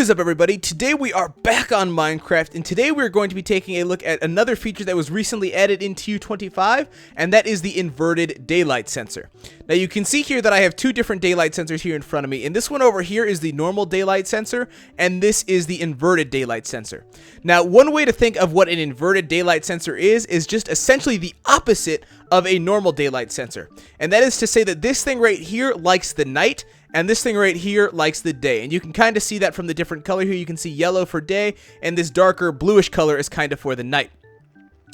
What is up, everybody? Today we are back on Minecraft, and today we're going to be taking a look at another feature that was recently added into 25, and that is the inverted daylight sensor. Now you can see here that I have two different daylight sensors here in front of me, and this one over here is the normal daylight sensor, and this is the inverted daylight sensor. Now one way to think of what an inverted daylight sensor is just essentially the opposite of a normal daylight sensor, and that is to say that this thing right here likes the night, and this thing right here likes the day. And you can kind of see that from the different color here. You can see yellow for day, and this darker bluish color is kind of for the night.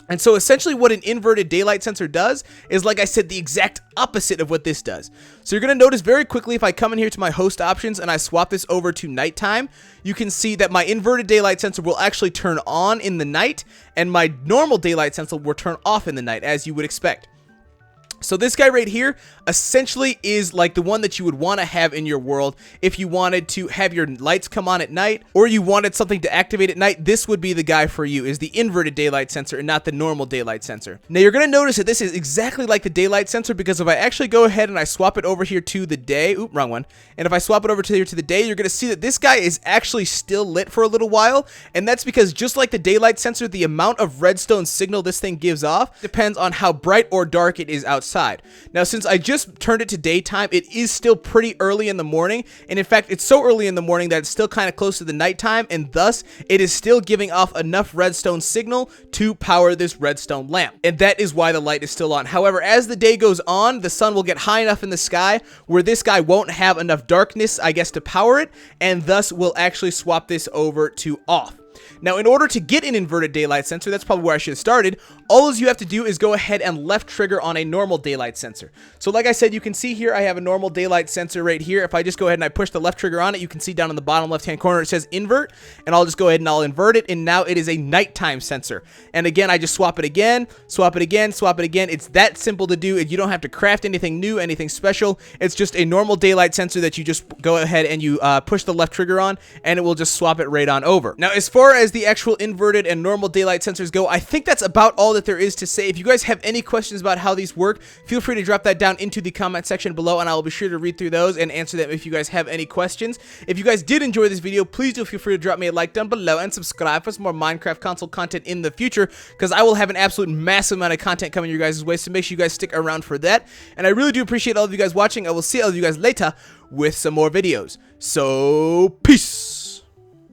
And so essentially what an inverted daylight sensor does is, like I said, the exact opposite of what this does. So you're going to notice very quickly, if I come in here to my host options and I swap this over to nighttime, you can see that my inverted daylight sensor will actually turn on in the night, and my normal daylight sensor will turn off in the night, as you would expect. So this guy right here essentially is like the one that you would want to have in your world if you wanted to have your lights come on at night, or you wanted something to activate at night. This would be the guy for you, is the inverted daylight sensor and not the normal daylight sensor. Now you're going to notice that this is exactly like the daylight sensor, because if I actually go ahead and I swap it over here to the day, oop, wrong one, and if I swap it over to here to the day, you're going to see that this guy is actually still lit for a little while, and that's because just like the daylight sensor, the amount of redstone signal this thing gives off depends on how bright or dark it is outside. Now, since I just turned it to daytime, it is still pretty early in the morning, and in fact, it's so early in the morning that it's still kind of close to the nighttime, and thus, it is still giving off enough redstone signal to power this redstone lamp, and that is why the light is still on. However, as the day goes on, the sun will get high enough in the sky where this guy won't have enough darkness, I guess, to power it, and thus will actually swap this over to off. Now, in order to get an inverted daylight sensor, that's probably where I should have started, all you have to do is go ahead and left trigger on a normal daylight sensor. So like I said, you can see here I have a normal daylight sensor right here. If I just go ahead and I push the left trigger on it, you can see down in the bottom left-hand corner it says invert, and I'll just go ahead and I'll invert it, and now it is a nighttime sensor. And again, I just swap it again, swap it again, swap it again. It's that simple to do. You don't have to craft anything new, anything special. It's just a normal daylight sensor that you just go ahead and you push the left trigger on, and it will just swap it right on over. Now, as far as the actual inverted and normal daylight sensors go, I think that's about all that there is to say. If you guys have any questions about how these work, feel free to drop that down into the comment section below, and I will be sure to read through those and answer them if you guys have any questions. If you guys did enjoy this video, please do feel free to drop me a like down below and subscribe for some more Minecraft console content in the future, because I will have an absolute massive amount of content coming your guys' way, so make sure you guys stick around for that. And I really do appreciate all of you guys watching. I will see all of you guys later with some more videos. So, peace!